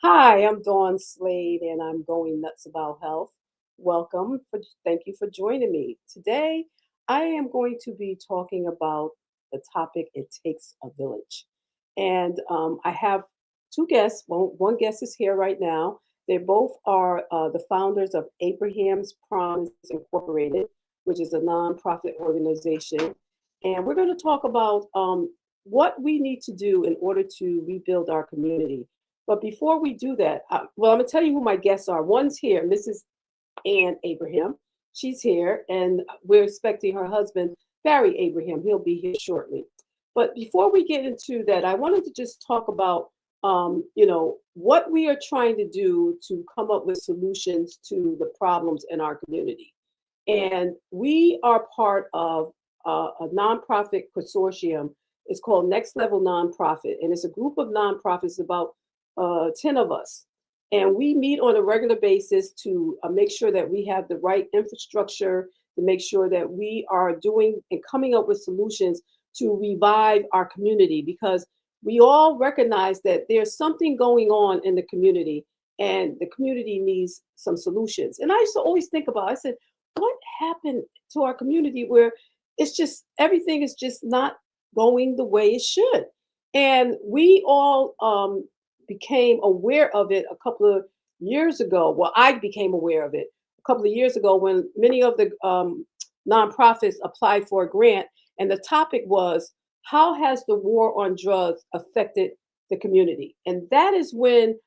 Hi, I'm Dawn Slade, and I'm going nuts about health. Welcome. Thank you for joining me. Today, I am going to be talking about the topic "It Takes a Village," and I have two guests. One guest is here right now. They both are the founders of Abraham's Promise Incorporated, which is a nonprofit organization, and we're going to talk about what we need to do in order to rebuild our community. But before we do that, well, I'm going to tell you who my guests are. One's here, Mrs. Ann Abraham. She's here, and we're expecting her husband, Barry Abraham. He'll be here shortly. But before we get into that, I wanted to just talk about, what we are trying to do to come up with solutions to the problems in our community. And we are part of a nonprofit consortium. It's called Next Level Nonprofit, and it's a group of nonprofits, about 10 of us. And we meet on a regular basis to make sure that we have the right infrastructure, to make sure that we are doing and coming up with solutions to revive our community, because we all recognize that there's something going on in the community and the community needs some solutions. And I used to always think about, I said, what happened to our community where it's just everything is just not going the way it should? And we all became aware of it a couple of years ago. Well, I became aware of it a couple of years ago when many of the nonprofits applied for a grant, and the topic was, how has the war on drugs affected the community? And that is when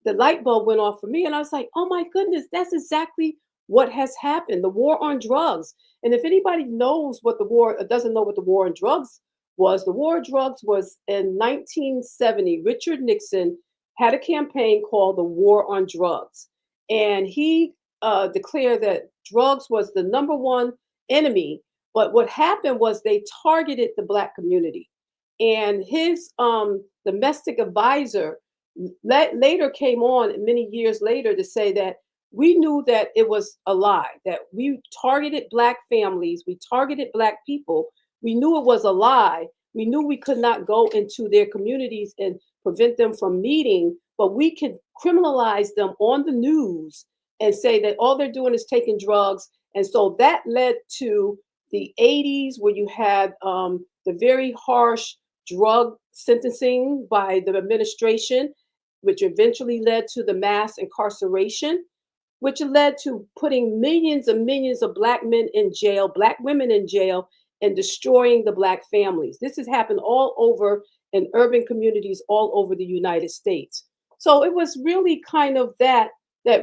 the light bulb went off for me, and I was like, oh my goodness, that's exactly what has happened. The war on drugs. And if anybody knows what the war doesn't know what the war on drugs was, the war on drugs was in 1970. Richard Nixon had a campaign called the War on Drugs, and he declared that drugs was the number one enemy. But what happened was they targeted the Black community, and his domestic advisor later came on many years later to say that we knew that it was a lie, that we targeted Black families, we targeted Black people. We knew it was a lie. We knew we could not go into their communities and prevent them from meeting, but we could criminalize them on the news and say that all they're doing is taking drugs. And so that led to the 80s, where you had the very harsh drug sentencing by the administration, which eventually led to the mass incarceration, which led to putting millions and millions of Black men in jail, Black women in jail, and destroying the Black families. This has happened all over in urban communities all over the United States. So it was really kind of that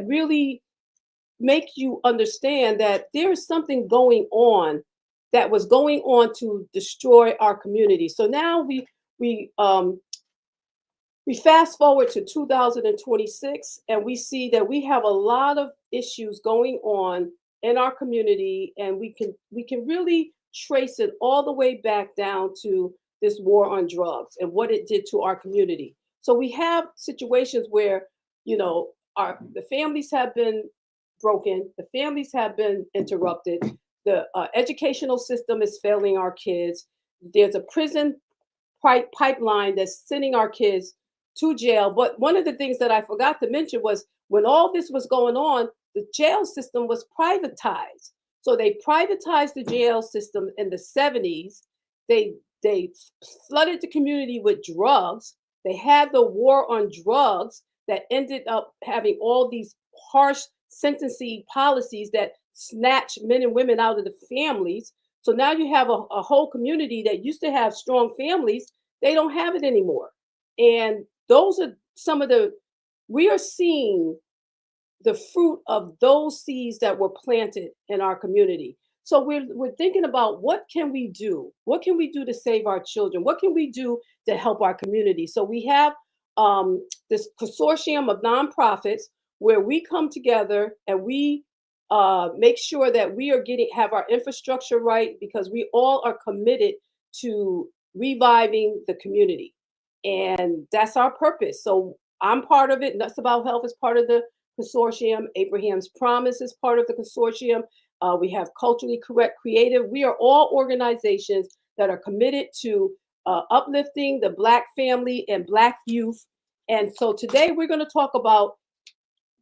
really make you understand that there is something going on that was going on to destroy our community. So now we fast forward to 2026, and we see that we have a lot of issues going on in our community, and we can really trace it all the way back down to this war on drugs and what it did to our community. So we have situations where, our the families have been broken, the families have been interrupted, the educational system is failing our kids. There's a prison pipeline that's sending our kids to jail. But one of the things that I forgot to mention was, when all this was going on, the jail system was privatized. So they privatized the jail system in the 70s. They flooded the community with drugs. They had the war on drugs that ended up having all these harsh sentencing policies that snatch men and women out of the families. So now you have a whole community that used to have strong families. They don't have it anymore. And those are some of we are seeing the fruit of those seeds that were planted in our community. So we're thinking about, what can we do? What can we do to save our children? What can we do to help our community? So we have this consortium of nonprofits where we come together and we make sure that we are have our infrastructure right, because we all are committed to reviving the community. And that's our purpose. So I'm part of it. Nuts About Health is part of the consortium. Abraham's Promise is part of the consortium. We have Culturally Correct Creative. We are all organizations that are committed to uplifting the Black family and Black youth And so today we're going to talk about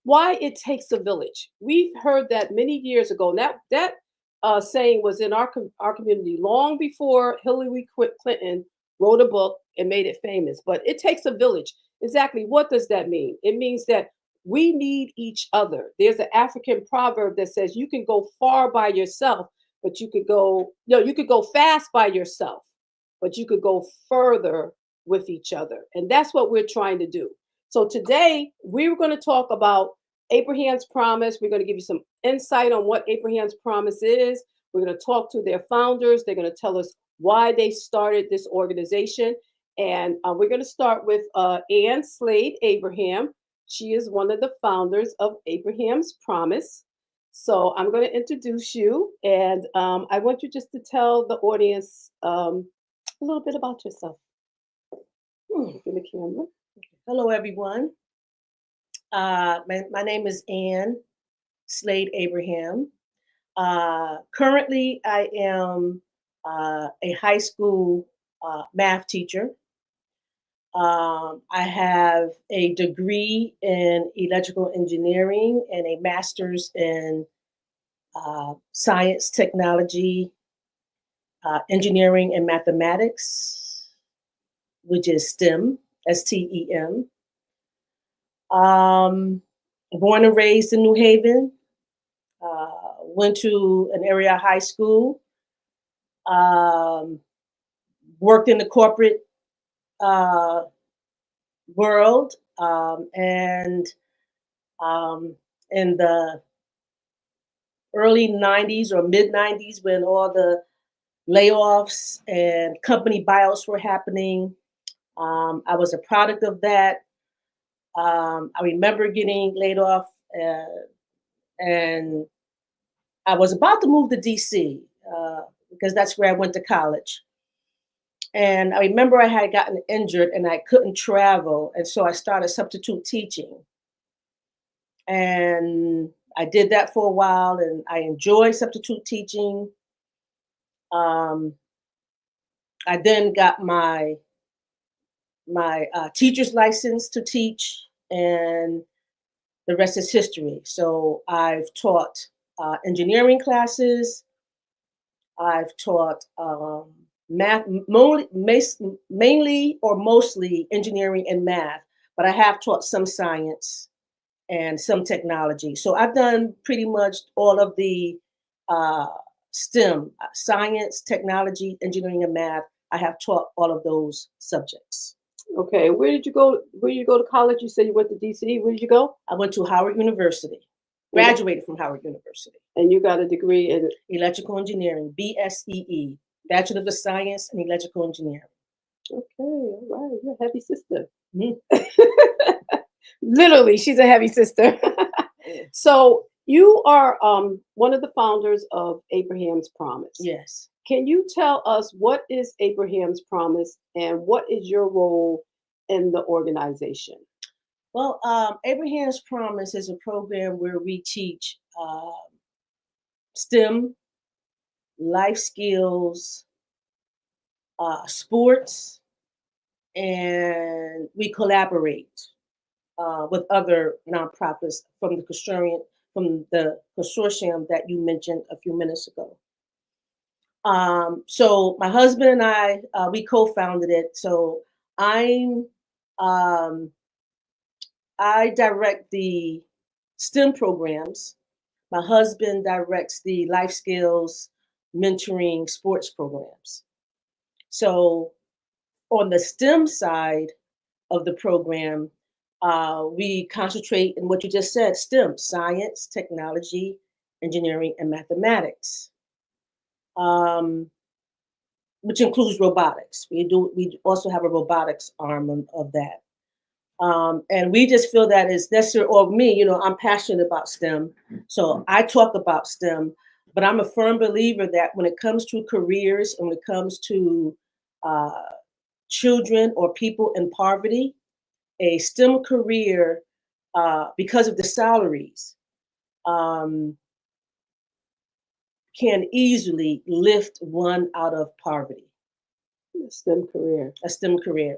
why it takes a village. We've heard that many years ago. And that saying was in our community long before Hillary Clinton wrote a book and made it famous. But it takes a village. Exactly. What does that mean? It means that we need each other. There's an African proverb that says you can go far by yourself, but you could go fast by yourself, but you could go further with each other. And that's what we're trying to do. So today we're going to talk about Abraham's promise. We're going to give you some insight on what Abraham's promise is. We're going to talk to their founders. They're going to tell us why they started this organization. And we're going to start with Ann Slade Abraham. She is one of the founders of Abraham's Promise. So I'm going to introduce you, and I want you just to tell the audience a little bit about yourself. In the camera. Hello, everyone. My name is Ann Slade Abraham. Currently, I am a high school math teacher. I have a degree in electrical engineering and a master's in science, technology, engineering, and mathematics, which is STEM, STEM. Born and raised in New Haven. Went to an area high school. Worked in the corporate world, and in the early 90s or mid 90s, when all the layoffs and company buyouts were happening, I was a product of that. I remember getting laid off, and I was about to move to DC because that's where I went to college. And I remember I had gotten injured and I couldn't travel. And so I started substitute teaching. And I did that for a while, and I enjoyed substitute teaching. I then got my teacher's license to teach, and the rest is history. So I've taught engineering classes. I've taught math, mainly or mostly engineering and math, but I have taught some science and some technology. So I've done pretty much all of the STEM, science, technology, engineering, and math. I have taught all of those subjects. Okay, where did you go? Where did you go to college? You said you went to DC. Where did you go? I went to Howard University. Graduated from Howard University. And you got a degree in electrical engineering, BSEE, Bachelor of Science in Electrical Engineering. Okay, all right. You're a heavy sister. Mm-hmm. Literally, she's a heavy sister. So you are one of the founders of Abraham's Promise. Yes. Can you tell us what is Abraham's Promise and what is your role in the organization? Well, Abraham's Promise is a program where we teach STEM, life skills, sports, and we collaborate with other nonprofits from the consortium that you mentioned a few minutes ago. So my husband and I, we co-founded it. So I direct the STEM programs. My husband directs the life skills, mentoring, sports programs. So on the STEM side of the program, we concentrate in what you just said, STEM, science, technology, engineering, and mathematics, which includes robotics. We also have a robotics arm of that. And we just feel that it's necessary, or me, I'm passionate about STEM. So I talk about STEM, but I'm a firm believer that when it comes to careers and when it comes to children or people in poverty, a STEM career, because of the salaries, can easily lift one out of poverty. A STEM career. A STEM career.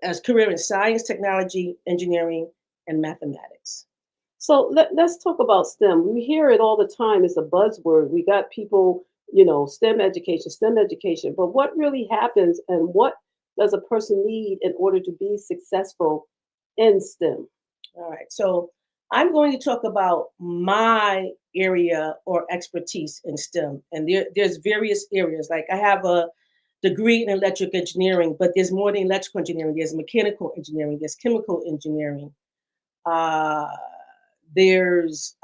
as career in science, technology, engineering, and mathematics. So let's talk about STEM. We hear it all the time. It's a buzzword. We got people, STEM education. But what really happens and what does a person need in order to be successful in STEM? All right. So I'm going to talk about my area or expertise in STEM. And there's various areas. Like I have a degree in electrical engineering, but there's more than electrical engineering. There's mechanical engineering, there's chemical engineering, uh, there's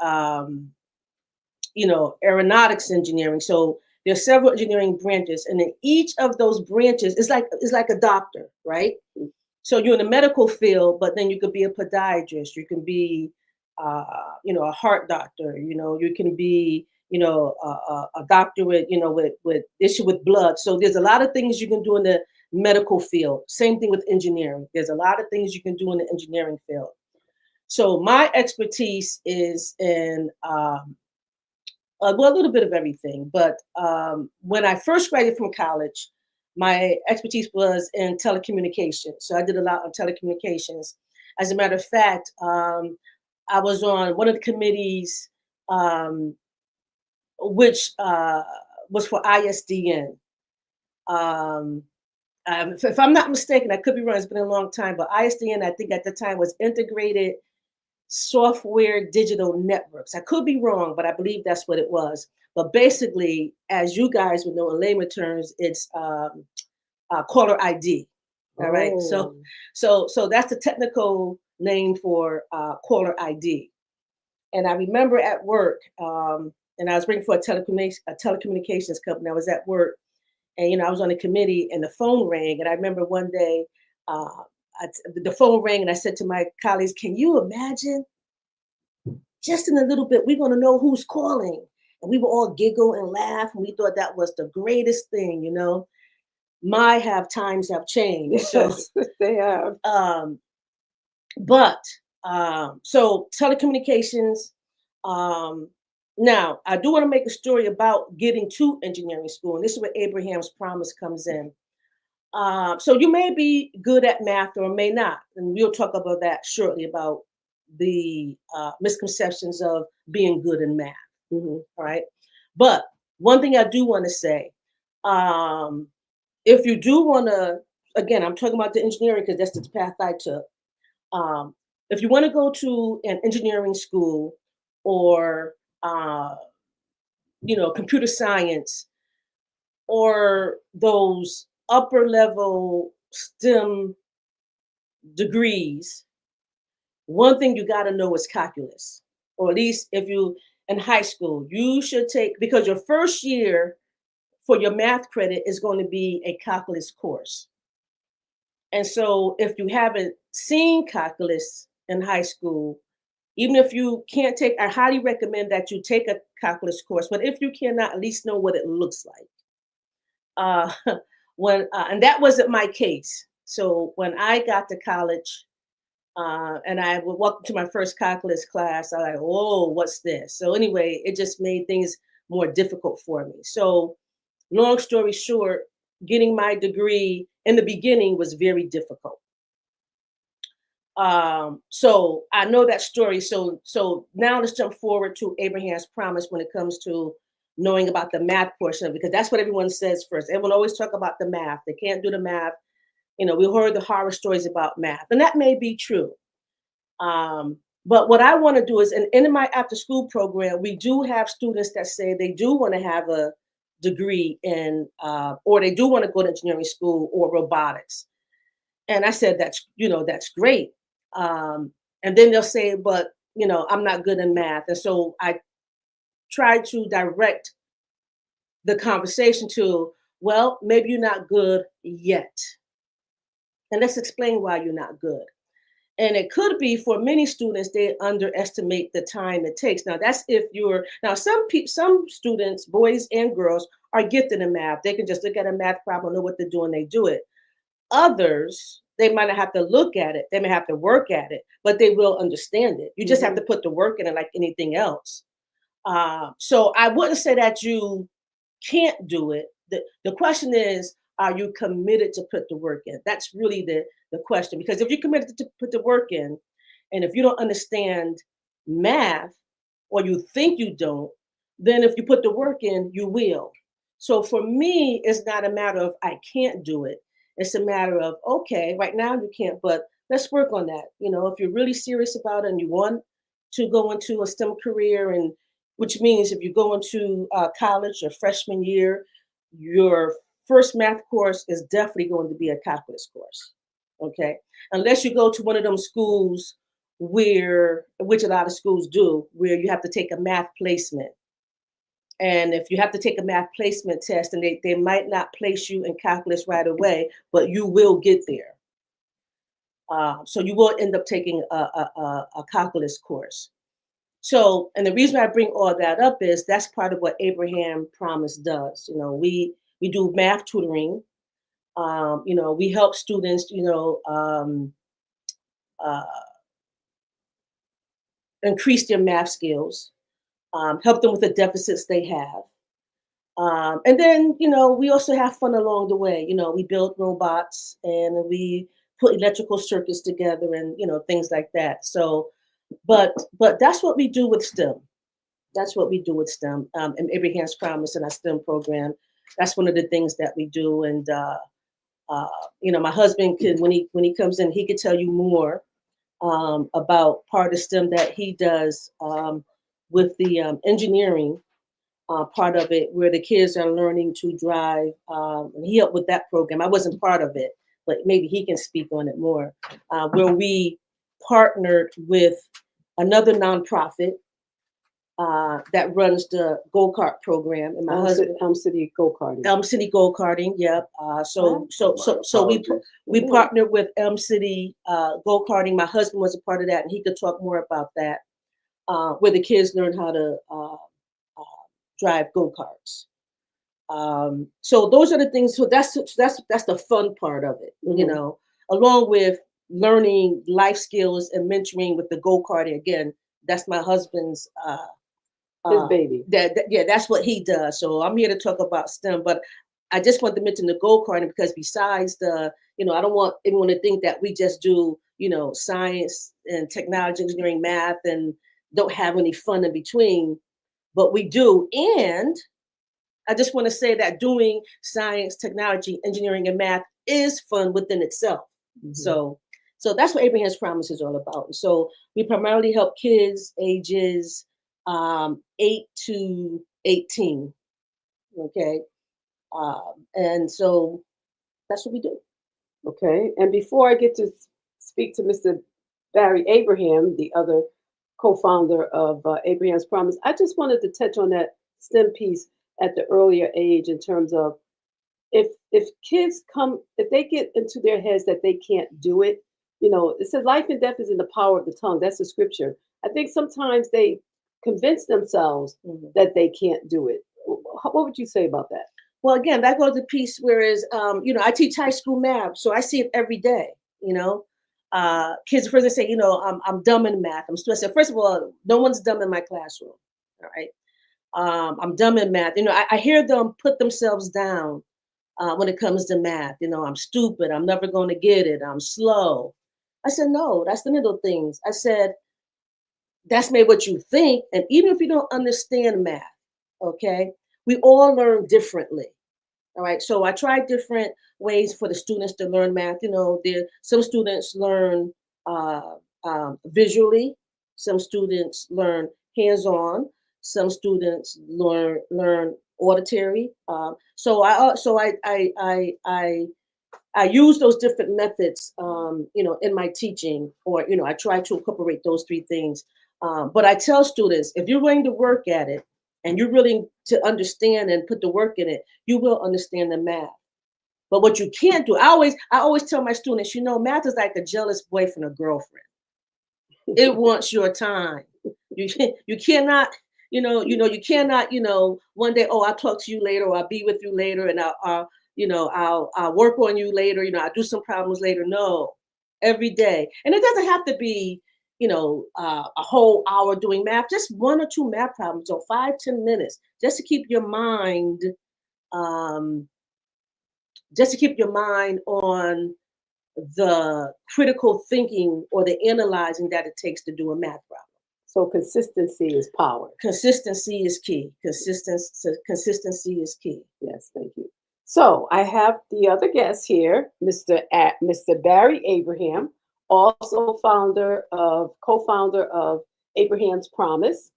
aeronautics engineering. So there's several engineering branches, and in each of those branches, it's like a doctor, right? So you're in the medical field, but then you could be a podiatrist, you can be, a heart doctor, you can be, a doctor with issue with blood. So there's a lot of things you can do in the medical field. Same thing with engineering. There's a lot of things you can do in the engineering field. So my expertise is in well, a little bit of everything. But when I first graduated from college, my expertise was in telecommunications. So I did a lot of telecommunications. As a matter of fact, I was on one of the committees, which was for ISDN. Um, if I'm not mistaken, I could be wrong. It's been a long time, but ISDN, I think at the time, was integrated software digital networks. I could be wrong, but I believe that's what it was. But basically, as you guys would know in layman terms, it's caller ID. All right. So, Oh, so that's the technical name for caller ID. And I remember at work, and I was working for a telecommunications company. I was at work, and I was on a committee, and the phone rang. And I remember one day, uh, the phone rang, and I said to my colleagues, "Can you imagine? Just in a little bit, we're going to know who's calling." And we would all giggle and laugh, and we thought that was the greatest thing. My have times have changed. So, yes, they have. um, but so telecommunications. Um, Now, I do want to make a story about getting to engineering school, and this is where Abraham's promise comes in. So you may be good at math or may not, and we'll talk about that shortly about the misconceptions of being good in math. All right, but one thing I do want to say, um, if you do want to, again, I'm talking about the engineering because that's the path I took. Um, if you want to go to an engineering school or uh, computer science or those upper level STEM degrees, one thing you got to know is calculus, or at least if you in high school, you should take, because your first year for your math credit is going to be a calculus course. And so if you haven't seen calculus in high school, even if you can't take, I highly recommend that you take a calculus course. But if you cannot, at least know what it looks like. Uh, and that wasn't my case. So when I got to college, and I would walk to my first calculus class, I was like, "Oh, what's this?" So anyway, it just made things more difficult for me. So long story short, getting my degree in the beginning was very difficult. So I know that story. So now let's jump forward to Abraham's promise when it comes to knowing about the math portion, because that's what everyone says first. Everyone always talk about the math. They can't do the math. We heard the horror stories about math, and that may be true. But what I want to do is, in my after school program, we do have students that say they do want to have a degree in, or they do want to go to engineering school or robotics. And I said, that's great. And then they'll say, but, I'm not good in math. And so I try to direct the conversation to, well, maybe you're not good yet. And let's explain why you're not good. And it could be for many students, they underestimate the time it takes. Now, that's if you're, now some students, boys and girls, are gifted in math. They can just look at a math problem, know what they're doing, they do it. Others, they might not have to look at it. They may have to work at it, but they will understand it. You just have to put the work in it like anything else. So I wouldn't say that you can't do it. The question is, are you committed to put the work in? That's really the question. Because if you're committed to put the work in, and if you don't understand math, or you think you don't, then if you put the work in, you will. So for me, it's not a matter of I can't do it. It's a matter of, okay, right now you can't, but let's work on that. If you're really serious about it and you want to go into a STEM career, and which means if you go into college or freshman year, your first math course is definitely going to be a calculus course. Okay. Unless you go to one of them schools which a lot of schools do, where you have to take a math placement. And if you have to take a math placement test, and they might not place you in calculus right away, but you will get there. So you will end up taking a calculus course. So, and the reason I bring all that up is that's part of what Abraham Promise does. We do math tutoring. We help students, uh, increase their math skills, help them with the deficits they have. And then, we also have fun along the way. We build robots and we put electrical circuits together and, things like that. So, but that's what we do with STEM. That's what we do with STEM, and Abraham's Promise and our STEM program. That's one of the things that we do. And, my husband can, when he comes in, he could tell you more about part of STEM that he does with the engineering part of it, where the kids are learning to drive. And he helped with that program. I wasn't part of it, but maybe he can speak on it more. Where we partnered with another nonprofit that runs the go-kart program, and my husband, Elm City Go-Karting. Elm City Go-Karting, yep. So we partnered with Elm City Go-Karting. My husband was a part of that, and he could talk more about that, where the kids learn how to drive go-karts. So those are the things. So that's the fun part of it, along with learning life skills and mentoring with the go-karting. Again, that's my husband's his baby. That's what he does. So I'm here to talk about STEM, but I just want to mention the go-karting because besides I don't want anyone to think that we just do, science and technology, engineering, math, and don't have any fun in between, but we do. And I just want to say that doing science, technology, engineering, and math is fun within itself. Mm-hmm. So that's what Abraham's Promise is all about. And so we primarily help kids ages 8 to 18. Okay. And so that's what we do. Okay. And before I get to speak to Mr. Barry Abraham, the other co-founder of Abraham's Promise, I just wanted to touch on that STEM piece at the earlier age in terms of if kids if they get into their heads that they can't do it, it says life and death is in the power of the tongue. That's the scripture. I think sometimes they convince themselves that they can't do it. What would you say about that? Well, again, that goes to piece. Whereas, I teach high school math, so I see it every day. Kids first say, I'm dumb in math. I said, first of all, no one's dumb in my classroom. All right. I'm dumb in math. I hear them put themselves down when it comes to math. I'm stupid. I'm never going to get it. I'm slow. I said, no, that's the little things. I said, that's maybe what you think. And even if you don't understand math, okay, we all learn differently. All right. So I tried different ways for the students to learn math. Some students learn visually. Some students learn hands-on. Some students learn auditory. So I use those different methods, in my teaching, or I try to incorporate those three things. But I tell students, if you're willing to work at it and you're willing to understand and put the work in it, you will understand the math. But what you can't do, I always tell my students, math is like a jealous boyfriend or girlfriend. It wants your time. You cannot. You cannot, one day, I'll talk to you later, or I'll be with you later, and I'll work on you later, I'll do some problems later. No, every day. And it doesn't have to be, a whole hour doing math, just 1 or 2 math problems, or 5-10 minutes, just to keep your mind just to keep your mind on the critical thinking or the analyzing that it takes to do a math problem. So consistency is power. Consistency is key. Consistency is key. Yes, thank you. So I have the other guest here, Mr. Barry Abraham, also co-founder of Abraham's Promise,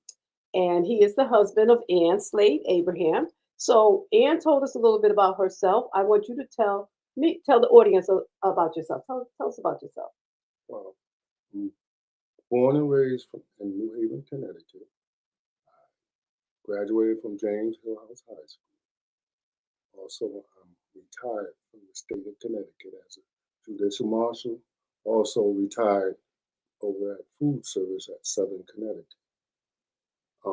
and he is the husband of Ann Slade Abraham. So Ann told us a little bit about herself. I want you to tell the audience about yourself. Tell us about yourself. Well, I'm born and raised in New Haven, Connecticut. Graduated from James Hill House High School. Also, I'm retired from the state of Connecticut as a judicial marshal. Also retired over at food service at Southern Connecticut. I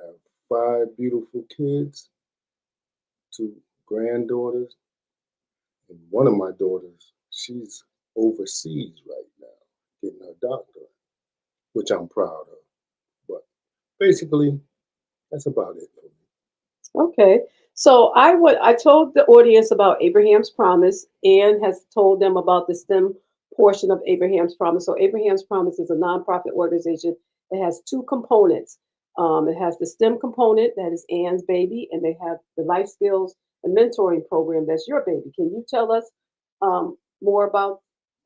have 5 beautiful kids, 2 granddaughters, and one of my daughters, she's overseas right now getting her doctorate, which I'm proud of. But basically, that's about it for me. Okay. So I told the audience about Abraham's Promise. Ann has told them about the STEM portion of Abraham's Promise. So Abraham's Promise is a nonprofit organization that has 2 components. It has the STEM component, that is Ann's baby, and they have the life skills and mentoring program, that's your baby. Can you tell us more about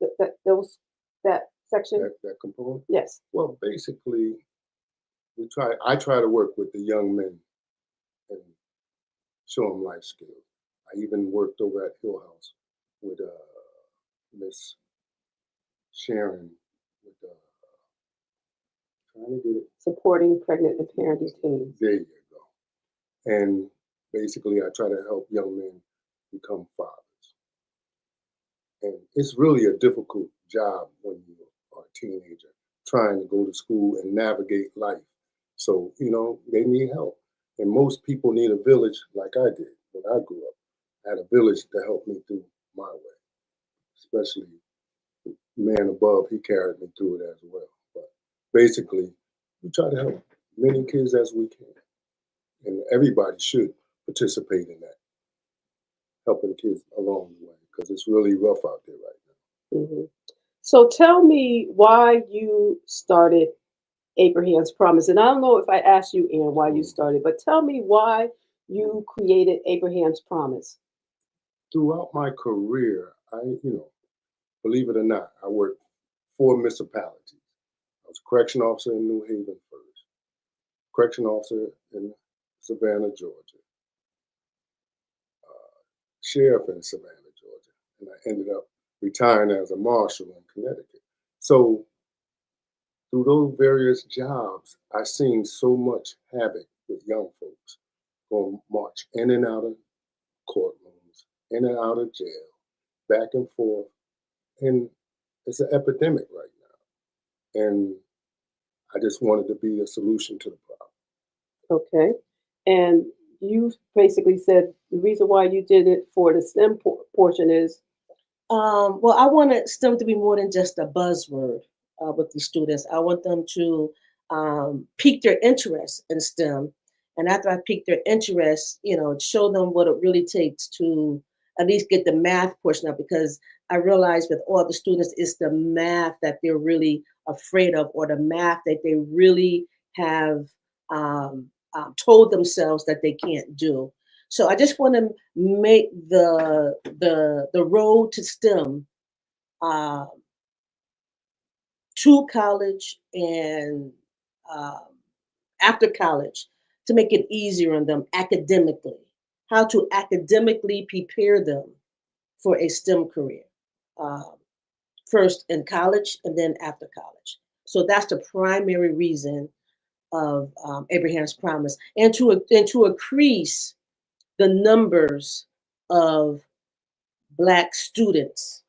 that section? That component? Yes. Well, basically, I try to work with the young men and show them life skills. I even worked over at Hill House with Miss Sharon with trying to get it. Supporting pregnant and parenting teams. There you go. And basically, I try to help young men become fathers. And it's really a difficult job when you are a teenager, trying to go to school and navigate life. So, they need help. And most people need a village like I did when I grew up. I had a village to help me through my way, especially the man above, he carried me through it as well. But basically, we try to help many kids as we can. And everybody should participate in that, helping kids along the way, because it's really rough out there right now. Mm-hmm. So tell me why you started Abraham's Promise. And I don't know if I asked you, Ann, why you started, but tell me why you created Abraham's Promise. Throughout my career, believe it or not, I worked 4 municipalities. I was a correction officer in New Haven first, correction officer in Savannah, Georgia, sheriff in Savannah, Georgia, and I ended up retiring as a marshal in Connecticut. So through those various jobs, I seen so much havoc with young folks going march in and out of courtrooms, in and out of jail, back and forth. And it's an epidemic right now. And I just wanted to be a solution to the problem. Okay. And you basically said the reason why you did it for the STEM portion is? Well, I wanted STEM to be more than just a buzzword with the students. I want them to pique their interest in STEM. And after I pique their interest, show them what it really takes to at least get the math portion up, because I realize with all the students, it's the math that they're really afraid of, or the math that they really have told themselves that they can't do. So I just want to make the road to STEM, to college and after college, to make it easier on them academically. How to academically prepare them for a STEM career, first in college and then after college. So that's the primary reason of Abraham's Promise, and to increase the numbers of Black students,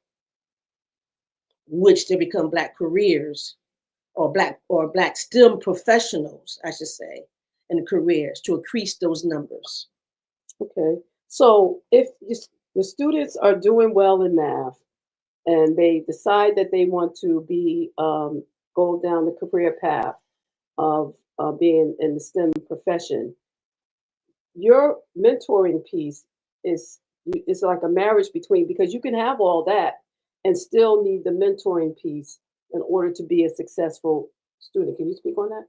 which they become Black careers, or Black STEM professionals, I should say, in careers, to increase those numbers. Okay. So if the students are doing well in math and they decide that they want to go down the career path of being in the STEM profession, your mentoring piece is it's like a marriage between, because you can have all that and still need the mentoring piece in order to be a successful student. Can you speak on that?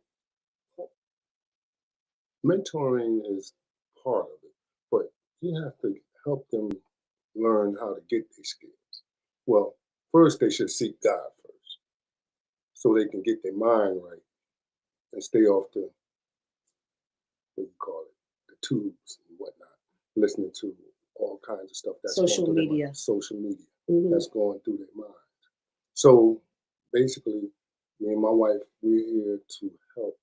Mentoring is part of it, but you have to help them learn how to get these skills. Well, first they should seek God first, so they can get their mind right and stay off the, what you call it, the tubes and whatnot, listening to all kinds of stuff that's Social going through their media. mind, social media Mhm. that's going through their minds. So basically, me and my wife, we're here to help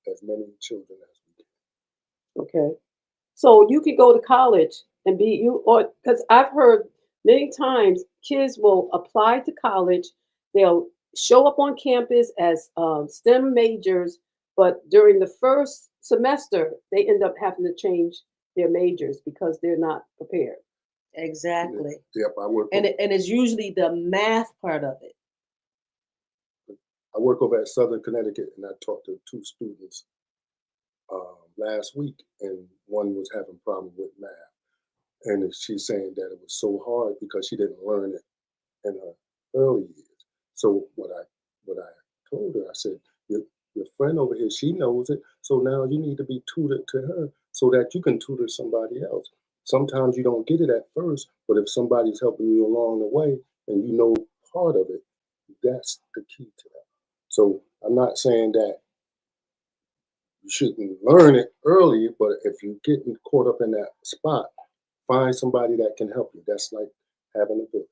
as many children as we can. Okay. So you can go to college and be you, or because I've heard many times kids will apply to college, they'll show up on campus as STEM majors, but during the first semester, they end up having to change their majors because they're not prepared. Exactly. Yep, And it's usually the math part of it. I work over at Southern Connecticut, and I talked to two students last week, and one was having problem with math, and she's saying that it was so hard because she didn't learn it in her early years. So what I told her, I said, your friend over here, she knows it, so now you need to be tutored to her so that you can tutor somebody else. Sometimes you don't get it at first, but if somebody's helping you along the way and you know part of it, that's the key to that. So I'm not saying that you shouldn't learn it early, but if you're getting caught up in that spot, find somebody that can help you. That's like having a village.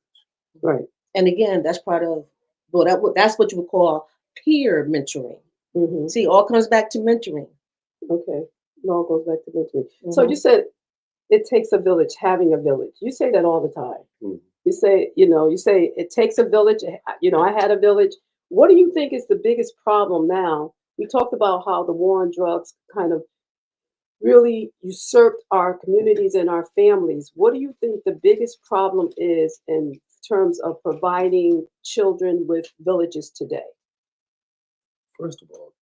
Right. And again, that's part of, well, that's what you would call peer mentoring. Hmm. See, all comes back to mentoring. Okay. It all goes back to mentoring. So Mhm. you said it takes a village, having a village. You say that all the time. Mhm. You say it takes a village. I had a village. What do you think is the biggest problem now? We talked about how the war on drugs kind of really usurped our communities and our families. What do you think the biggest problem is in terms of providing children with villages today? First of all,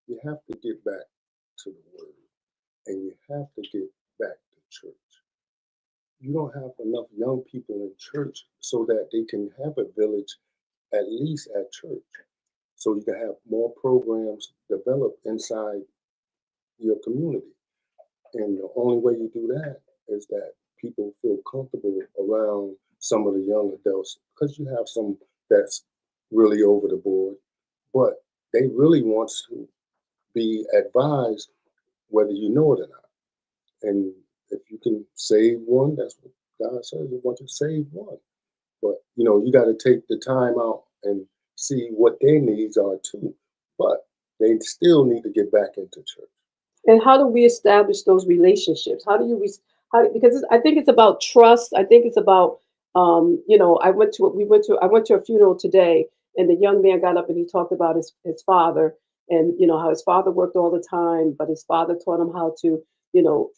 you have to get back to the word and you have to get back to church. You don't have enough young people in church so that they can have a village at least at church. So you can have more programs developed inside your community. And the only way you do that is that people feel comfortable around some of the young adults because you have some that's really over the board, but they really want to be advised whether you know it or not. And if you can save one, that's what God says. He wants you to save one. But you got to take the time out and see what their needs are too. But they still need to get back into church. And how do we establish those relationships? How do you because I think it's about trust. I think it's about I went to a funeral today, and the young man got up and he talked about his father, and how his father worked all the time, but his father taught him how to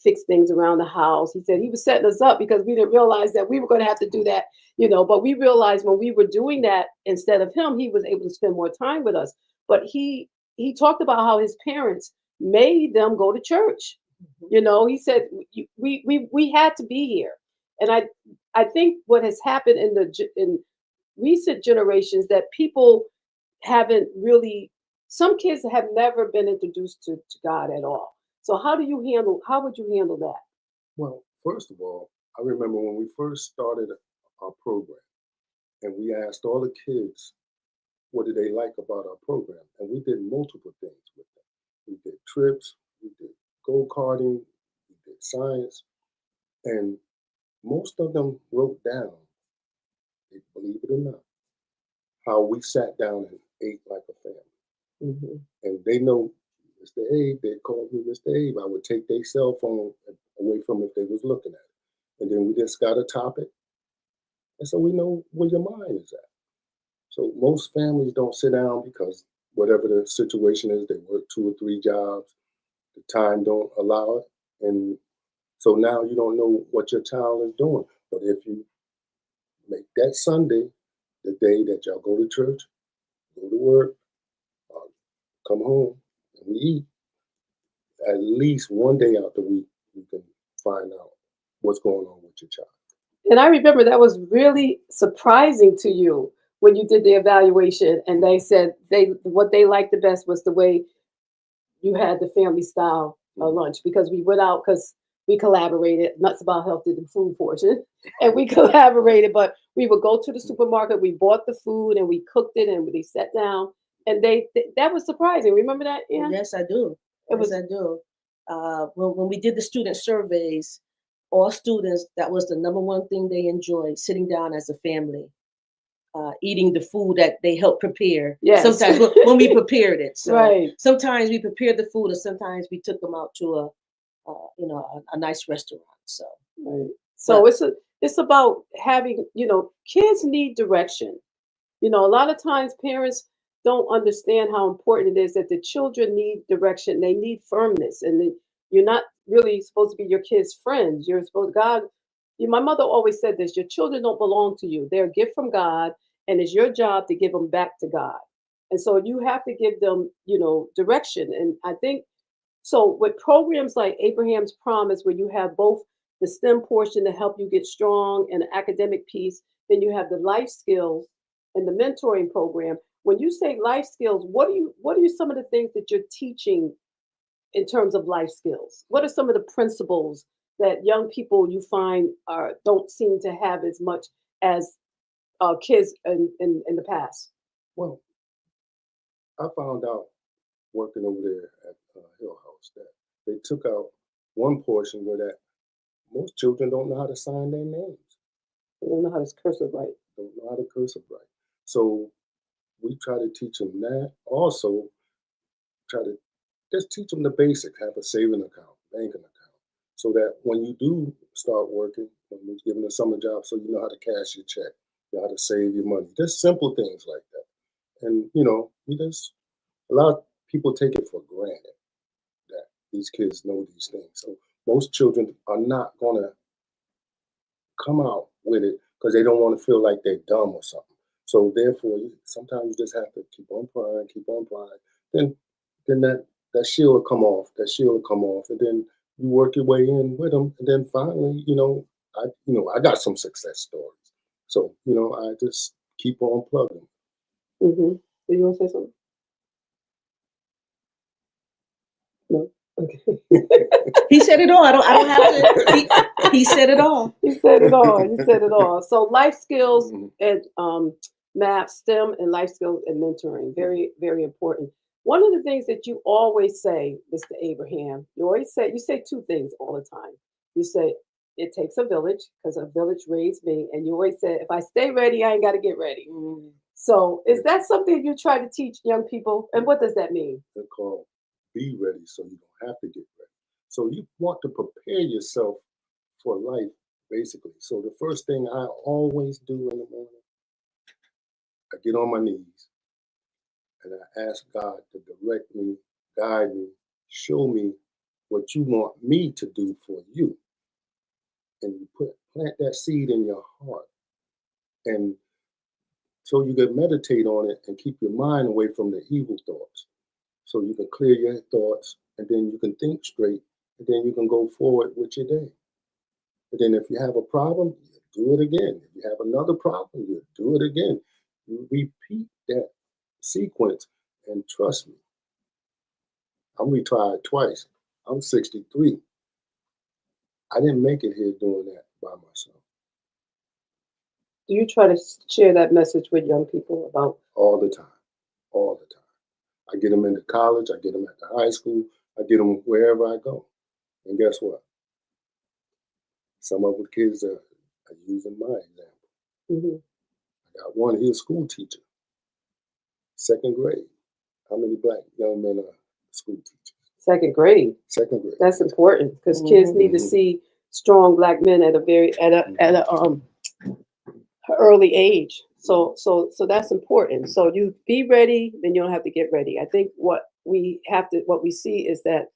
fix things around the house. He said he was setting us up because we didn't realize that we were going to have to do that, but we realized when we were doing that, instead of him, he was able to spend more time with us. But he talked about how his parents made them go to church. He said we had to be here, and I think what has happened in recent generations that people haven't really. Some kids have never been introduced to God at all. So how would you handle that? Well, first of all, I remember when we first started our program and we asked all the kids what did they like about our program. And we did multiple things with them. We did trips, we did go-karting, we did science, and most of them wrote down, believe it or not, how we sat down and ate like a family. Hmm. And they know Mr. Abe, they called me Mr. Abe. I would take their cell phone away from if they was looking at it. And then we just got a topic. And so we know where your mind is at. So most families don't sit down because whatever the situation is, they work 2 or 3 jobs. The time don't allow it. And so now you don't know what your child is doing. But if you make that Sunday the day that y'all go to church, go to work, uh, come home, and we eat, at least one day out the week, you can find out what's going on with your child. And I remember that was really surprising to you when you did the evaluation, and they said what they liked the best was the way you had the family style lunch, because we went out, because we collaborated. Nuts About Health did the food portion, and we collaborated. But we would go to the supermarket, we bought the food, and we cooked it, and they sat down, and that was surprising. Remember that? Yeah. Yes, I do. It was. Yes, I do. When we did the student surveys, all students, that was the number one thing they enjoyed, sitting down as a family, eating the food that they helped prepare. Yes. Sometimes when we prepared it. So Right. sometimes we prepared the food, and sometimes we took them out to a nice restaurant. So Right. So it's about having, kids need direction. A lot of times parents don't understand how important it is that the children need direction. They need firmness, and you're not really supposed to be your kids' friends. You're supposed God. My mother always said this: your children don't belong to you; they're a gift from God, and it's your job to give them back to God. And so you have to give them, direction. And I think so. With programs like Abraham's Promise, where you have both the STEM portion to help you get strong and the academic piece, then you have the life skills and the mentoring program. When you say life skills, what are some of the things that you're teaching in terms of life skills? What are some of the principles that young people you find don't seem to have as much as kids in the past? Well, I found out working over there at Hill House that they took out one portion where that most children don't know how to sign their names, They don't know how to cursive write. don't know how to cursive write. So we try to teach them that. Also, try to just teach them the basics. Have a saving account, banking account, so that when you do start working, when you're given a summer job, so you know how to cash your check, you know how to save your money. Just simple things like that. And you just a lot of people take it for granted that these kids know these things. So most children are not gonna come out with it because they don't want to feel like they're dumb or something. So therefore, sometimes you just have to keep on prying. Then that shield will come off. That shield will come off, and then you work your way in with them, and then finally, I got some success stories. So I just keep on plugging. Mm-hmm. Do you want to say something? No. Okay. he said it all. I don't have to. He said it all. He said it all. He said it all. So life skills Mhm. and math, STEM, and life skills and mentoring, very, very important. One of the things that you always say, Mr. Abraham, you say two things all the time. You say it takes a village, because a village raised me, and you always say, if I stay ready, I ain't got to get ready. So is that something you try to teach young people? And what does that mean? They're called be ready, so you don't have to get ready. So you want to prepare yourself for life, basically. So the first thing I always do in the morning, I get on my knees and I ask God to direct me, guide me, show me what you want me to do for you. And you plant that seed in your heart. And so you can meditate on it and keep your mind away from the evil thoughts. So you can clear your thoughts, and then you can think straight, and then you can go forward with your day. And then if you have a problem, you do it again. If you have another problem, you do it again. You repeat that sequence, and trust me, I'm retired twice. I'm 63. I didn't make it here doing that by myself. Do you try to share that message with young people about? All the time. All the time. I get them into college. I get them at the high school. I get them wherever I go. And guess what? Some of the kids are using my example. Mm-hmm. I got one, he's a school teacher, second grade. How many black young men are school teachers? Second grade. Second grade. That's important, because kids need to see strong black men at a early age. So that's important. So you be ready, then you don't have to get ready. I think what we see is that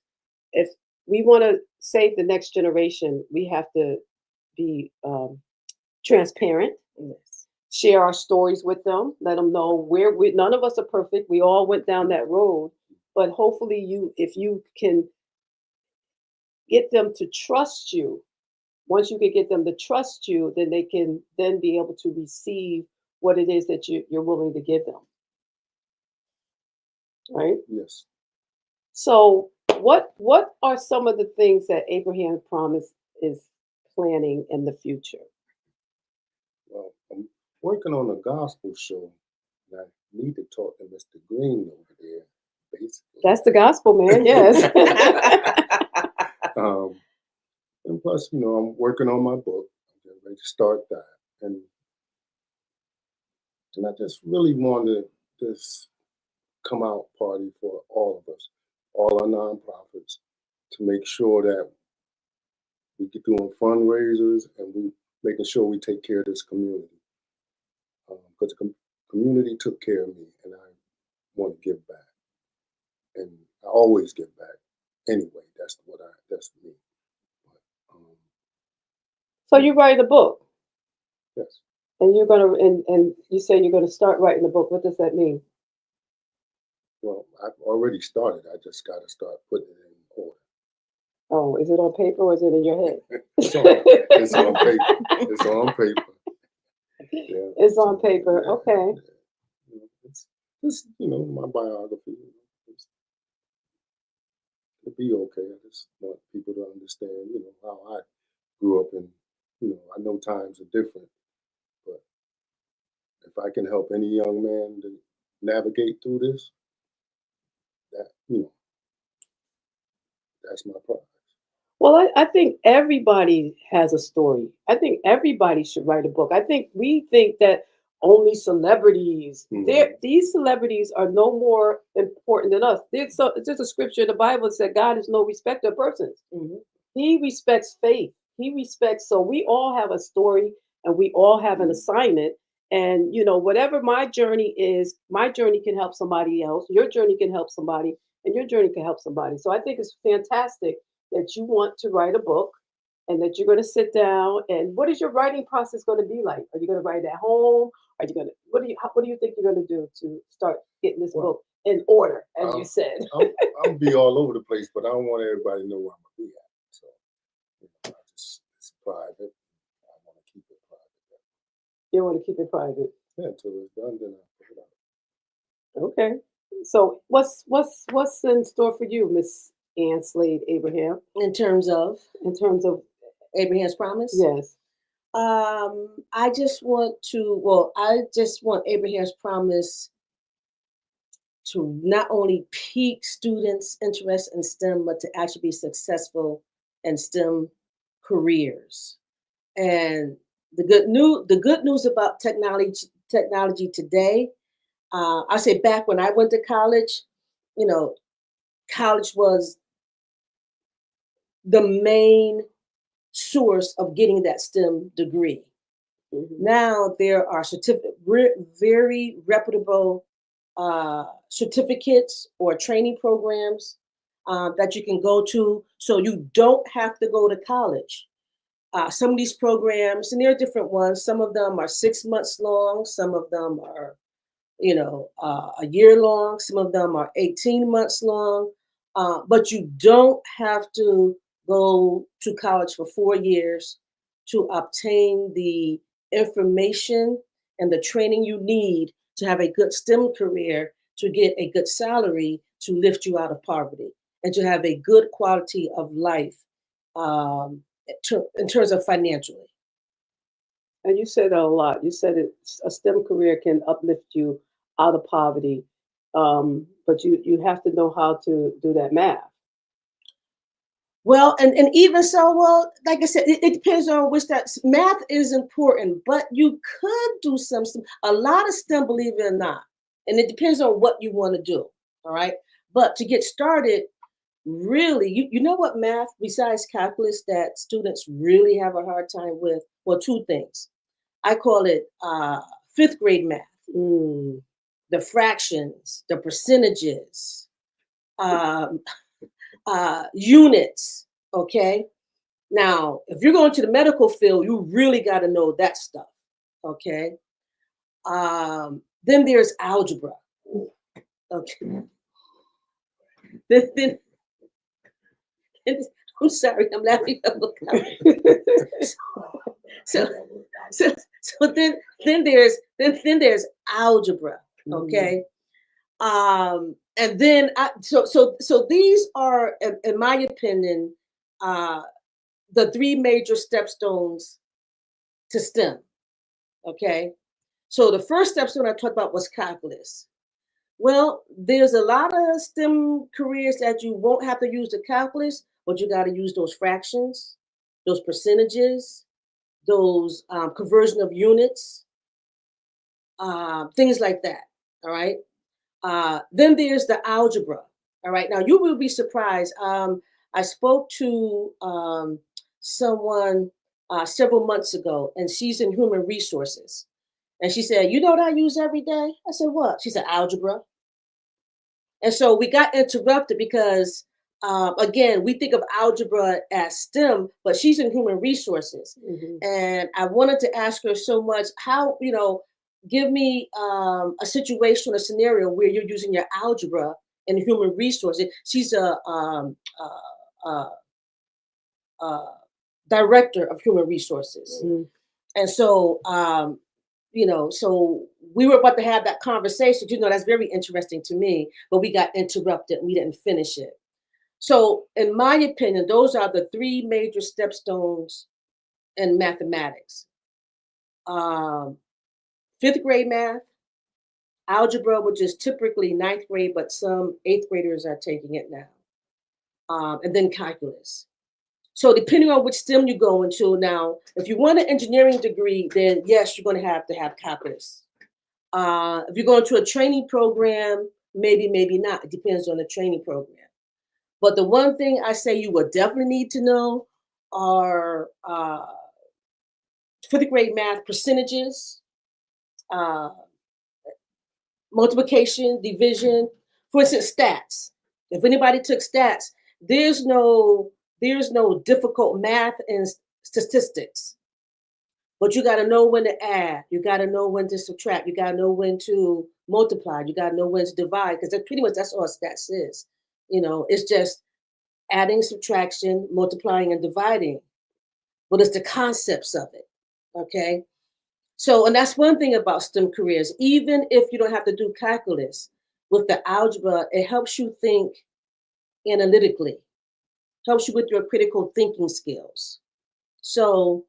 if we want to save the next generation, we have to be transparent. Yes. Share our stories with them. Let them know none of us are perfect. We all went down that road, but hopefully if you can get them to trust you once you can get them to trust you, then they can then be able to receive what it is that you're willing to give them, right? Yes. So, what are some of the things that Abraham Promise is planning in the future? Well, I'm working on a gospel show, and I need to talk to Mr. Green over there, basically. That's the gospel, man. Yes. And plus, I'm working on my book. I'm getting ready to start that, and I just really wanted this come out party for all of us, all our nonprofits, to make sure that we get doing fundraisers and we making sure we take care of this community. Because the community took care of me, and I want to give back, and I always give back. Anyway, that's me. But, So you write a book, yes. and you're gonna and you say you're gonna start writing a book. What does that mean? Well, I've already started. I just got to start putting it in order. Oh, is it on paper or is it in your head? It's on paper. It's on paper. Yeah, It's on paper. yeah, Okay. yeah. It's just my biography. It'll be okay. I just want people to understand, how I grew up, and I know times are different, but if I can help any young man to navigate through this, that that's my prize. Well, I think everybody has a story. I think everybody should write a book. I think we think that only celebrities, Mhm. these celebrities are no more important than us. There's a scripture in the Bible that said God is no respecter of persons. Mhm. He respects faith. He respects, so we all have a story and we all have an assignment. And whatever my journey is, my journey can help somebody else. Your journey can help somebody, and your journey can help somebody. So I think it's fantastic that you want to write a book and that you're going to sit down. And what is your writing process going to be like? Are you going to write it at home? Are you going to what do you think you're going to do to start getting this Well, book in order, as you I'll, said? I'll be all over the place, but I don't want everybody to know where I'm gonna be at. So it's private. I want to keep it private. You want to keep it private. Yeah, until it's done, then I'll put it out. Okay. So what's in store for you, Miss Ann Slade Abraham, In terms of in terms of Abraham's promise, yes. I just want Abraham's promise to not only pique students' interest in STEM, but to actually be successful in STEM careers. And the good news about technology today, I say back when I went to college, you know, college was the main source of getting that STEM degree. Mhm. Now there are very reputable certificates or training programs that you can go to, so you don't have to go to college. Some of these programs, and there are different ones. Some of them are 6 months long. Some of them are, a year long. Some of them are 18 months long. But you don't have to go to college for 4 years to obtain the information and the training you need to have a good STEM career, to get a good salary, to lift you out of poverty, and to have a good quality of life um, in terms of financially. And you said that a lot. You said a STEM career can uplift you out of poverty, but you have to know how to do that math. Well, and even so, well, like I said, it depends on which that math is important, but you could do a lot of STEM, believe it or not, and it depends on what you want to do. All right, but to get started, really, you know what math besides calculus that students really have a hard time with? Well, two things. I call it fifth grade math. Mm. The fractions, the percentages, um, units. Okay. Now, if you're going to the medical field, you really got to know that stuff. Okay. Then there's algebra. Okay. then, I'm sorry, I'm laughing. so, so then there's algebra. Okay. And then so these are, in my opinion, uh, the three major stepstones to STEM. Okay. So the first stepstone I talked about was calculus. Well, there's a lot of STEM careers that you won't have to use the calculus, but you got to use those fractions, those percentages, those conversion of units, things like that. All right. Then there's the algebra. All right. Now you will be surprised. I spoke to someone several months ago, and she's in human resources. And she said, "You know what I use every day?" I said, "What?" She said, "Algebra." And so we got interrupted because, again, we think of algebra as STEM, but she's in human resources. And I wanted to ask her so much, how, give me a situation, a scenario where you're using your algebra in human resources. She's a director of human resources. And so, so we were about to have that conversation. That's very interesting to me, but we got interrupted. We didn't finish it. So, in my opinion, those are the three major stepstones in mathematics. Fifth grade math, algebra, which is typically ninth grade, but some eighth graders are taking it now, and then calculus. So depending on which STEM you go into now, if you want an engineering degree, then yes, you're going to have calculus. If you're going to a training program, maybe not. It depends on the training program. But the one thing I say you would definitely need to know are fifth grade math percentages, multiplication, division. For instance, stats. If anybody took stats, there's no difficult math and statistics. But you got to know when to add. You got to know when to subtract. You got to know when to multiply. You got to know when to divide, because pretty much that's all stats is. It's just adding, subtraction, multiplying, and dividing. But it's the concepts of it. Okay. So, and that's one thing about STEM careers. Even if you don't have to do calculus, with the algebra, it helps you think analytically, helps you with your critical thinking skills. So,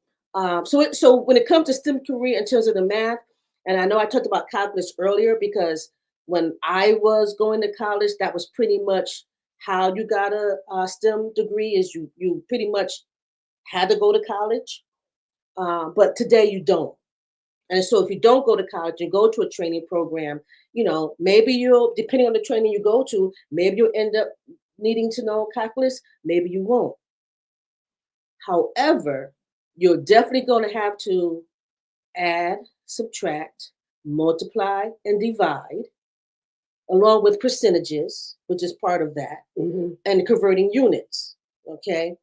so when it comes to STEM career in terms of the math, and I know I talked about calculus earlier because when I was going to college, that was pretty much how you got a STEM degree. Is you pretty much had to go to college, but today you don't. And so if you don't go to college and go to a training program, maybe you'll, depending on the training you go to, maybe you'll end up needing to know calculus, maybe you won't. However, you're definitely going to have to add, subtract, multiply, and divide, along with percentages, which is part of that, and converting units, okay?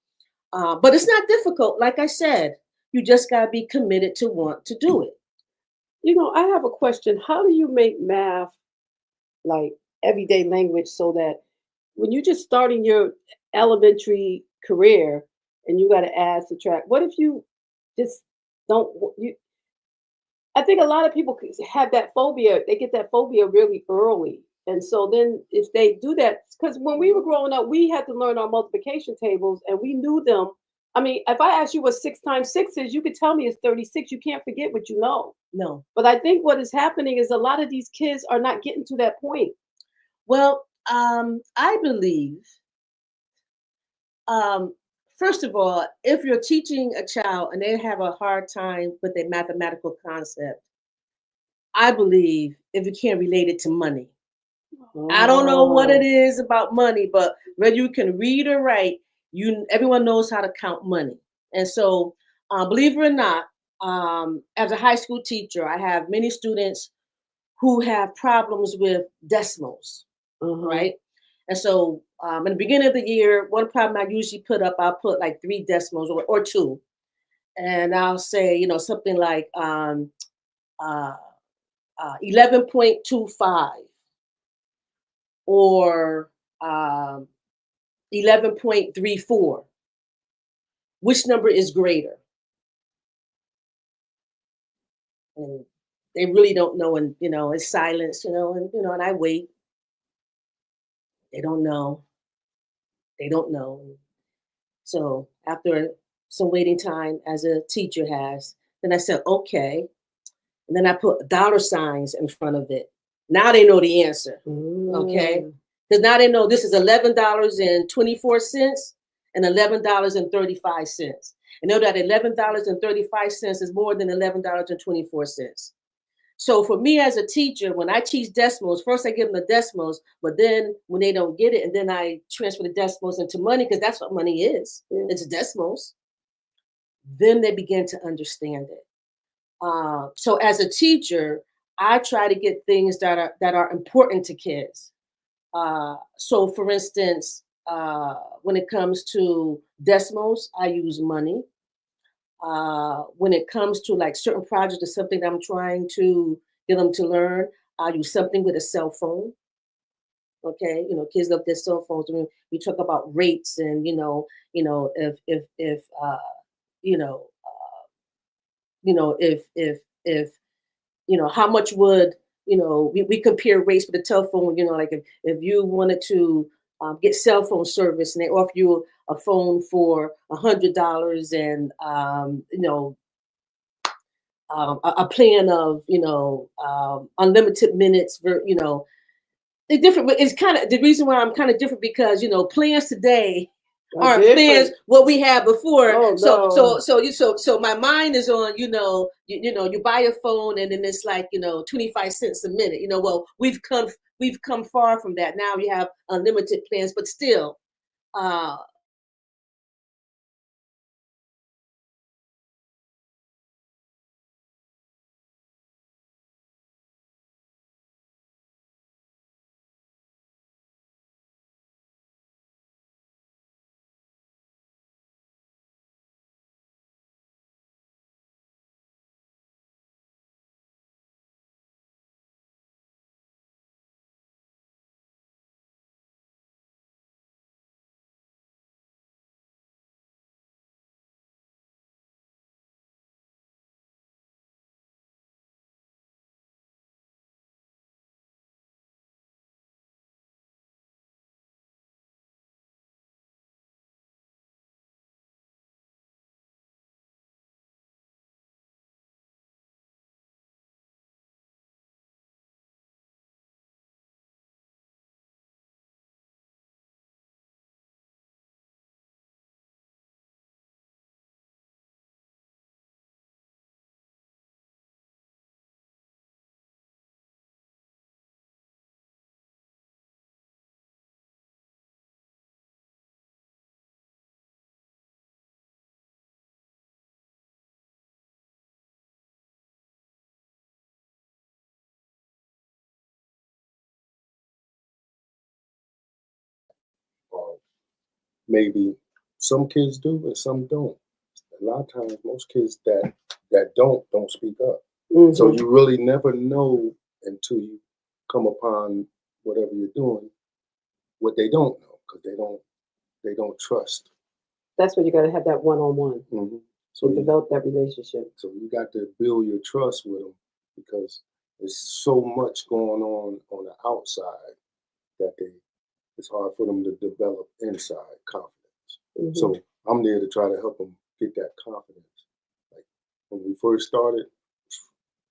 But it's not difficult. Like I said, you just got to be committed to want to do it. I have a question. How do you make math like everyday language so that when you're just starting your elementary career and you got to add, subtract, what if you just don't? I think a lot of people have that phobia. They get that phobia really early. And so then if they do that, because when we were growing up, we had to learn our multiplication tables and we knew them. I mean, if I asked you what 6 times 6 is, you could tell me it's 36. You can't forget what you know. No. But I think what is happening is a lot of these kids are not getting to that point. Well, I believe, first of all, if you're teaching a child and they have a hard time with a mathematical concept, I believe if you can't relate it to money. I don't know what it is about money, but whether you can read or write, everyone knows how to count money. And so, believe it or not, as a high school teacher, I have many students who have problems with decimals, right? And so, in the beginning of the year, one problem I usually I'll put like 3 decimals or 2, and I'll say, something like 11.25 or 11.34. which number is greater? And they really don't know, and it's silence, and I wait. They don't know. They don't know. So after some waiting time, as a teacher has, then I said, okay. And then I put dollar signs in front of it. Now they know the answer. Okay. Because now they know this is $11.24 and $11.35. And know that $11.35 is more than $11.24. So for me as a teacher, when I teach decimals, first I give them the decimals, but then when they don't get it, and then I transfer the decimals into money, because that's what money is. It's decimals. Then they begin to understand it. So as a teacher, I try to get things that are important to kids. So for instance, when it comes to decimals, I use money. When it comes to like certain projects or something that I'm trying to get them to learn, I use something with a cell phone. Okay, kids love their cell phones. When we talk about rates, and if how much would we compare rates with the telephone. Like if you wanted to get cell phone service and they offer you a phone for $100 and a plan of unlimited minutes for it's different. But it's kind of the reason why I'm kind of different, because plans today aren't plans what we had before. Oh, no. So my mind is on you buy a phone and then it's like 25 cents a minute. Well, we've come far from that. Now we have unlimited plans, but still Maybe some kids do and some don't. A lot of times, most kids that don't speak up. Mm-hmm. So you really never know until you come upon whatever you're doing what they don't know, because they don't trust. That's when you got to have that one-on-one. Mm-hmm. So develop that relationship. So you got to build your trust with them, because there's so much going on the outside that it's hard for them to develop inside confidence. Mm-hmm. So I'm there to try to help them get that confidence. Like when we first started,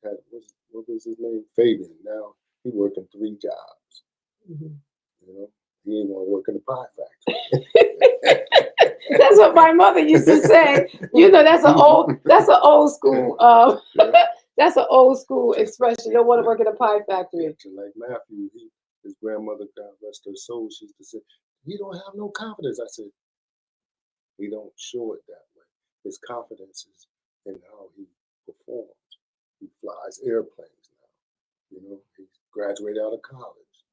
what was his name? Fabian. Now he working 3 jobs. Mm-hmm. He ain't want to work in the pie factory. That's what my mother used to say. That's an old school. That's an old school expression. You don't want to work in a pie factory. Like Matthew, his grandmother, God rest her soul, she used to say, "He don't have no confidence." I said, "He don't show it that way. His confidence is in how he performs. He flies airplanes now. He graduated out of college,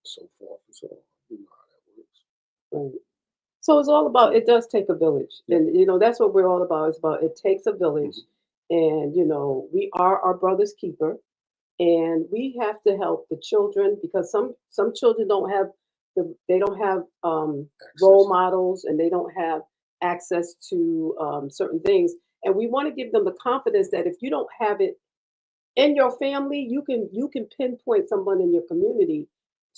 so forth and so on. You know how that works." Right. So it's all about, it does take a village. Yeah. And, that's what we're all about. It's about, it takes a village. And, we are our brother's keeper. And we have to help the children, because some children don't have role models, and they don't have access to certain things. And we want to give them the confidence that if you don't have it in your family, you can pinpoint someone in your community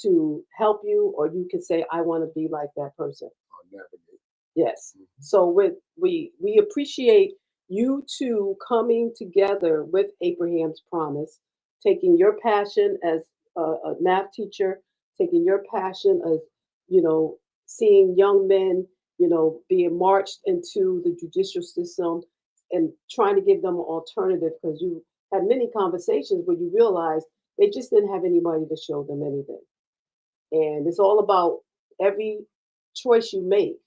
to help you, or you can say, I want to be like that person. Or navigate. Yes. Mhm. So we appreciate you two coming together with Abraham's promise, taking your passion as a math teacher, taking your passion as, seeing young men, being marched into the judicial system and trying to give them an alternative, because you had many conversations where you realized they just didn't have anybody to show them anything. And it's all about every choice you make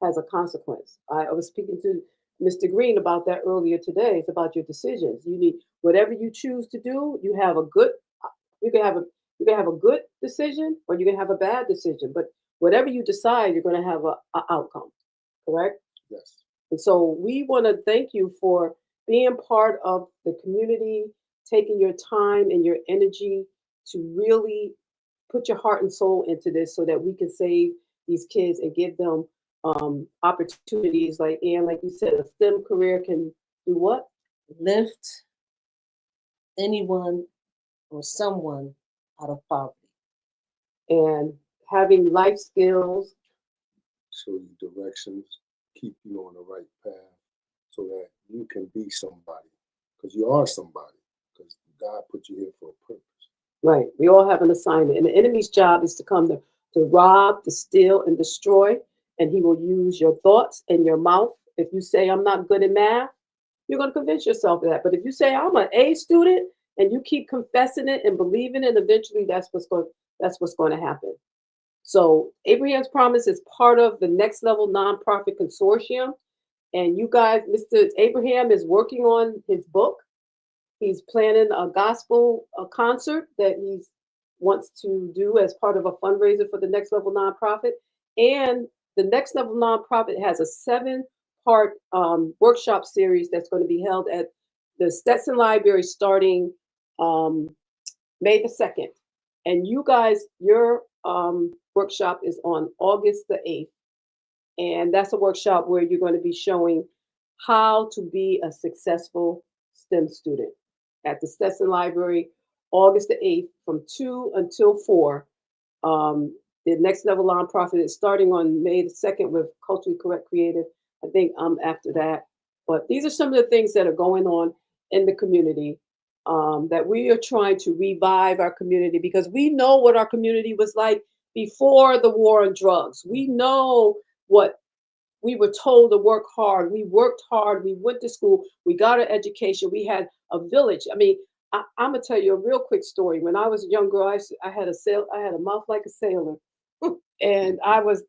has a consequence. I was speaking to Mr. Green about that earlier today. It's about your decisions. You need whatever you choose to do. You have a good. You can have a you can have a good decision, or you can have a bad decision. But whatever you decide, you're going to have a outcome. Correct. Yes. And so we want to thank you for being part of the community, taking your time and your energy to really put your heart and soul into this so that we can save these kids and give them opportunities. Like you said, a STEM career can do what? Lift anyone or someone out of poverty. And having life skills. Show you directions, keep you on the right path so that you can be somebody. Because you are somebody. Because God put you here for a purpose. Right. We all have an assignment. And the enemy's job is to come to rob, to steal, and destroy. And he will use your thoughts and your mouth. If you say, I'm not good at math, you're going to convince yourself of that. But if you say, I'm an A student, and you keep confessing it and believing it, eventually that's what's going to happen. So Abraham's Promise is part of the Next Level Nonprofit Consortium. And you guys, Mr. Abraham is working on his book. He's planning a gospel concert that he wants to do as part of a fundraiser for the Next Level Nonprofit. And the Next Level Nonprofit has a 7-part workshop series that's going to be held at the Stetson Library starting um, May the 2nd. And you guys, your workshop is on August the 8th. And that's a workshop where you're going to be showing how to be a successful STEM student at the Stetson Library, August the 8th from 2 until 4. The Next Level Nonprofit is starting on May the 2nd with Culturally Correct Creative. I think I'm after that. But these are some of the things that are going on in the community, that we are trying to revive our community, because we know what our community was like before the war on drugs. We know what we were told to work hard. We worked hard. We went to school. We got an education. We had a village. I mean, I'm gonna tell you a real quick story. When I was a young girl, I had a mouth like a sailor, and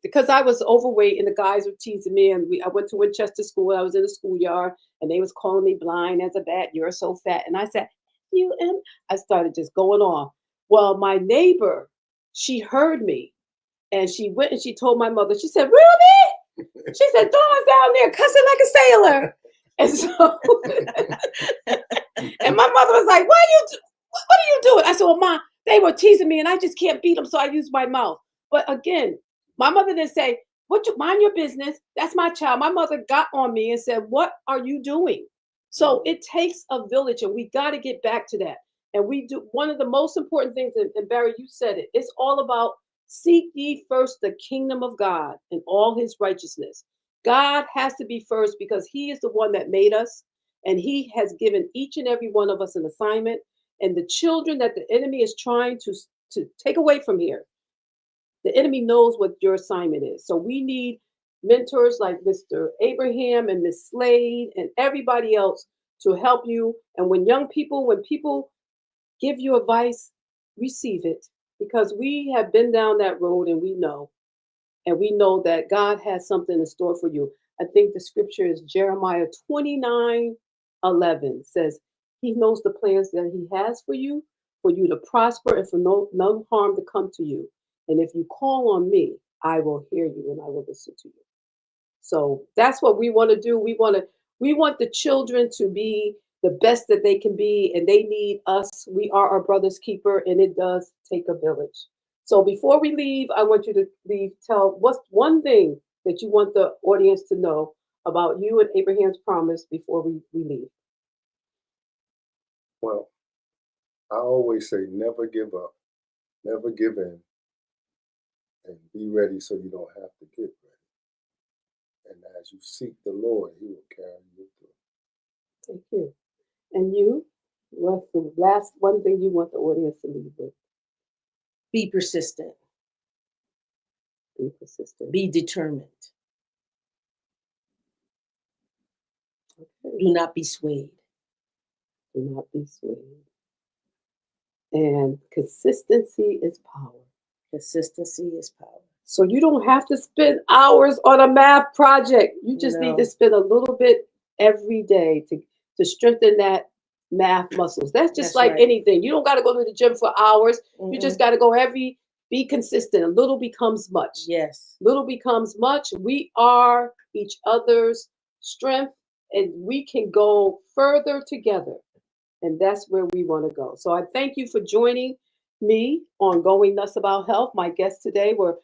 because I was overweight, and the guys were teasing me. And I went to Winchester School. I was in the schoolyard, and they was calling me blind as a bat. You're so fat, and I said, "You and I started just going on." Well, my neighbor, she heard me, and she went and she told my mother. She said, "Ruby," she said, "Dawn's down there cussing like a sailor." And so, and my mother was like, what are you doing?" I said, "Well, Ma, they were teasing me and I just can't beat them, so I use my mouth." But again, my mother didn't say, "What you mind your business? That's my child." My mother got on me and said, "What are you doing?" So it takes a village, and we got to get back to that. And we do one of the most important things, and Barry, you said it, it's all about seek ye first the kingdom of God and all his righteousness. God has to be first because he is the one that made us, and he has given each and every one of us an assignment. And the children that the enemy is trying to take away from here, the enemy knows what your assignment is. So we need mentors like Mr. Abraham and Miss Slade and everybody else to help you. And when people give you advice, receive it, because we have been down that road, and we know that God has something in store for you. I think the scripture is Jeremiah 29:11 says, he knows the plans that he has for you to prosper and for no harm to come to you. And if you call on me, I will hear you and I will listen to you. So that's what we want to do. We want the children to be the best that they can be, and they need us. We are our brother's keeper, and it does take a village. So before we leave, I want you to tell what's one thing that you want the audience to know about you and Abraham's Promise before we leave? Well, I always say never give up, never give in, and be ready so you don't have to get ready. And as you seek the Lord, He will carry you through. Thank you. And you, what's the last one thing you want the audience to leave with? Be persistent. Be persistent. Be determined. Okay. Do not be swayed. Do not be swayed. And consistency is power. Consistency is power. So you don't have to spend hours on a math project. You just need to spend a little bit every day to strengthen that math muscles. That's just like anything. You don't got to go to the gym for hours. You just got to go be consistent. A little becomes much. Yes. Little becomes much. We are each other's strength, and we can go further together. And that's where we want to go. So I thank you for joining me on Going Nuts About Health. My guests today were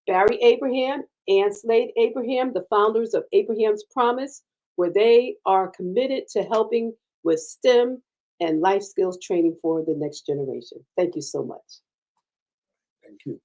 Barry Abraham and Slade Abraham, the founders of Abraham's Promise, where they are committed to helping with STEM and life skills training for the next generation. Thank you so much. Thank you.